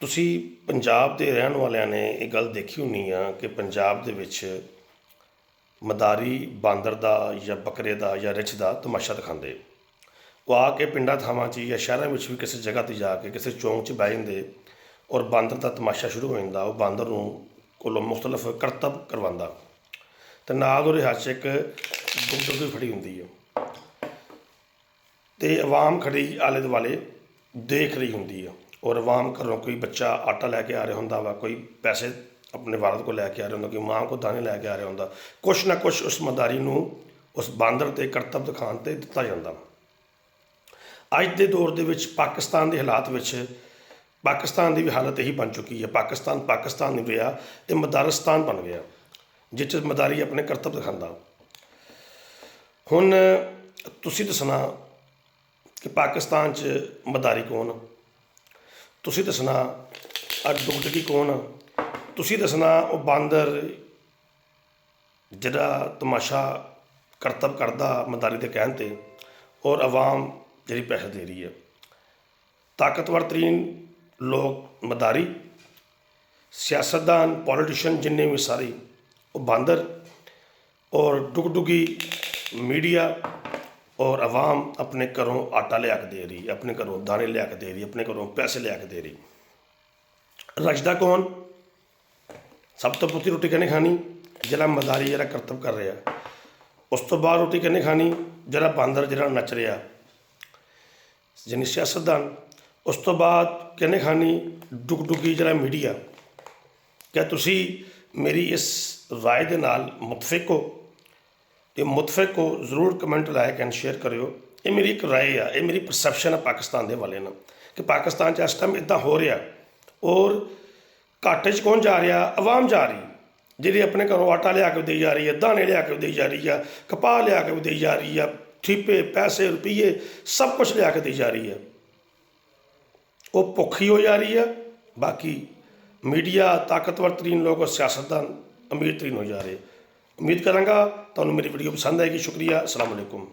ਤੁਸੀਂ ਪੰਜਾਬ ਦੇ ਰਹਿਣ ਵਾਲਿਆਂ ਨੇ ਇਹ ਗੱਲ ਦੇਖੀ ਹੋਣੀ ਆ ਕਿ ਪੰਜਾਬ ਦੇ ਵਿੱਚ ਮਦਾਰੀ ਬਾਂਦਰ ਦਾ ਜਾਂ ਬੱਕਰੇ ਦਾ ਜਾਂ ਰਿੱਛ ਦਾ ਤਮਾਸ਼ਾ ਦਿਖਾਉਂਦੇ। ਉਹ ਆ ਕੇ ਪਿੰਡਾਂ ਥਾਵਾਂ 'ਚ ਜਾਂ ਸ਼ਹਿਰਾਂ ਵਿੱਚ ਵੀ ਕਿਸੇ ਜਗ੍ਹਾ 'ਤੇ ਜਾ ਕੇ ਕਿਸੇ ਚੌਂਕ 'ਚ ਬਹਿ ਜਾਂਦੇ ਔਰ ਬਾਂਦਰ ਦਾ ਤਮਾਸ਼ਾ ਸ਼ੁਰੂ ਹੋ ਜਾਂਦਾ। ਉਹ ਬਾਂਦਰ ਨੂੰ ਕੋਲੋਂ ਮੁਖਤਲਿਫ ਕਰਤੱਵ ਕਰਵਾਉਂਦਾ ਅਤੇ ਨਾਲ ਉਹਦੇ ਹੱਥ 'ਚ ਇੱਕ ਦੁੱਗ ਫੜੀ ਹੁੰਦੀ ਹੈ ਅਤੇ ਆਵਾਮ ਖੜੀ ਆਲੇ ਦੁਆਲੇ ਦੇਖ ਰਹੀ ਹੁੰਦੀ ਆ। ਔਰ ਆਵਾਮ ਘਰੋਂ ਕੋਈ ਬੱਚਾ ਆਟਾ ਲੈ ਕੇ ਆ ਰਿਹਾ ਹੁੰਦਾ ਵਾ, ਕੋਈ ਪੈਸੇ ਆਪਣੇ ਵਾਲਦ ਕੋਲ ਲੈ ਕੇ ਆ ਰਿਹਾ ਹੁੰਦਾ, ਕੋਈ ਮਾਂ ਕੋਲ ਦਾਣੇ ਲੈ ਕੇ ਆ ਰਿਹਾ ਹੁੰਦਾ। ਕੁਛ ਨਾ ਕੁਛ ਉਸ ਮਦਾਰੀ ਨੂੰ ਉਸ ਬਾਂਦਰ 'ਤੇ ਕਰਤੱਵ ਦਿਖਾਉਣ 'ਤੇ ਦਿੱਤਾ ਜਾਂਦਾ। ਅੱਜ ਦੇ ਦੌਰ ਦੇ ਵਿੱਚ ਪਾਕਿਸਤਾਨ ਦੇ ਹਾਲਾਤ ਵਿੱਚ ਪਾਕਿਸਤਾਨ ਦੀ ਵੀ ਹਾਲਤ ਇਹੀ ਬਣ ਚੁੱਕੀ ਹੈ। ਪਾਕਿਸਤਾਨ ਨਹੀਂ ਰਿਹਾ, ਇਹ ਮਦਾਰਿਸਤਾਨ ਬਣ ਗਿਆ, ਜਿਸ 'ਚ ਮਦਾਰੀ ਆਪਣੇ ਕਰਤੱਵ ਦਿਖਾਉਂਦਾ। ਹੁਣ ਤੁਸੀਂ ਦੱਸਣਾ ਕਿ ਪਾਕਿਸਤਾਨ 'ਚ ਮਦਾਰੀ ਕੌਣ, ਤੁਸੀਂ ਦੱਸਣਾ ਡੁਗਡੁਗੀ ਕੌਣ, ਤੁਸੀਂ ਦੱਸਣਾ ਉਹ ਬਾਂਦਰ ਜਿਹੜਾ ਤਮਾਸ਼ਾ ਕਰਤੱਵ ਕਰਦਾ ਮਦਾਰੀ ਦੇ ਕਹਿਣ 'ਤੇ, ਔਰ ਆਵਾਮ ਜਿਹੜੀ ਪੈਸੇ ਦੇ ਰਹੀ ਹੈ। ਤਾਕਤਵਰ ਤਰੀਨ ਲੋਕ ਮਦਾਰੀ, ਸਿਆਸਤਦਾਨ ਪੋਲੀਟੀਸ਼ਨ ਜਿੰਨੇ ਵੀ ਸਾਰੇ ਉਹ ਬਾਂਦਰ, ਔਰ ਡੁਗਡੁਗੀ ਮੀਡੀਆ ਔਰ ਆਵਾਮ ਆਪਣੇ ਘਰੋਂ ਆਟਾ ਲਿਆ ਕੇ ਦੇ ਰਹੀ, ਆਪਣੇ ਘਰੋਂ ਦਾਣੇ ਲਿਆ ਕੇ ਦੇ ਰਹੀ, ਆਪਣੇ ਘਰੋਂ ਪੈਸੇ ਲਿਆ ਕੇ ਦੇ ਰਹੀ। ਰਜਦਾ ਕੌਣ? ਸਭ ਤੋਂ ਪੁੱਤੀ ਰੋਟੀ ਕਿਹਨੇ ਖਾਣੀ? ਜਿਹੜਾ ਮਦਾਰੀ ਜਿਹੜਾ ਕਰਤੱਵ ਕਰ ਰਿਹਾ। ਉਸ ਤੋਂ ਬਾਅਦ ਰੋਟੀ ਕਿਹਨੇ ਖਾਣੀ? ਜਿਹੜਾ ਬਾਂਦਰ ਜਿਹੜਾ ਨੱਚ ਰਿਹਾ, ਯਾਨੀ ਸਿਆਸਤਦਾਨ। ਉਸ ਤੋਂ ਬਾਅਦ ਕਿਹਨੇ ਖਾਣੀ? ਡੁਗਡੁਗੀ ਜਿਹੜਾ ਮੀਡੀਆ। ਕਿਆ ਤੁਸੀਂ ਮੇਰੀ ਇਸ ਰਾਏ ਦੇ ਨਾਲ ਮੁਤਫਿਕ ਹੋ? ਇਹ ਮੁਤਫਿਕ ਹੋ ਜ਼ਰੂਰ ਕਮੈਂਟ ਲਾਇਕ ਐਂਡ ਸ਼ੇਅਰ ਕਰਿਓ। ਇਹ ਮੇਰੀ ਇੱਕ ਰਾਏ ਆ, ਇਹ ਮੇਰੀ ਪਰਸੈਪਸ਼ਨ ਆ ਪਾਕਿਸਤਾਨ ਦੇ ਵਾਲੇ ਨਾਲ, ਕਿ ਪਾਕਿਸਤਾਨ 'ਚ ਇਸ ਟਾਈਮ ਇੱਦਾਂ ਹੋ ਰਿਹਾ। ਔਰ ਘਾਟੇ 'ਚ ਕੌਣ ਜਾ ਰਿਹਾ? ਆਵਾਮ ਜਾ ਰਹੀ, ਜਿਹੜੀ ਆਪਣੇ ਘਰੋਂ ਆਟਾ ਲਿਆ ਕੇ ਦੇਈ ਜਾ ਰਹੀ ਹੈ, ਦਾਣੇ ਲਿਆ ਕੇ ਦੇਈ ਜਾ ਰਹੀ ਆ, ਕਪਾਹ ਲਿਆ ਕੇ ਦੇਈ ਜਾ ਰਹੀ ਆ, ਠੀਪੇ ਪੈਸੇ ਰੁਪਈਏ ਸਭ ਕੁਛ ਲਿਆ ਕੇ ਦੇਈ ਜਾ ਰਹੀ ਹੈ। ਉਹ ਭੁੱਖੀ ਹੋ ਜਾ ਰਹੀ ਆ। ਬਾਕੀ ਮੀਡੀਆ ਤਾਕਤਵਰ ਤਰੀਨ ਲੋਕ ਔਰ ਸਿਆਸਤਦਾਨ ਅਮੀਰ ਤਰੀਨ ਹੋ ਜਾ ਰਹੇ। ਉਮੀਦ ਕਰਾਂਗਾ ਤੁਹਾਨੂੰ ਮੇਰੀ ਵੀਡੀਓ ਪਸੰਦ ਆਏਗੀ। ਸ਼ੁਕਰੀਆ। ਅਸਲਾਮ ਵਾਲੇਕੁਮ।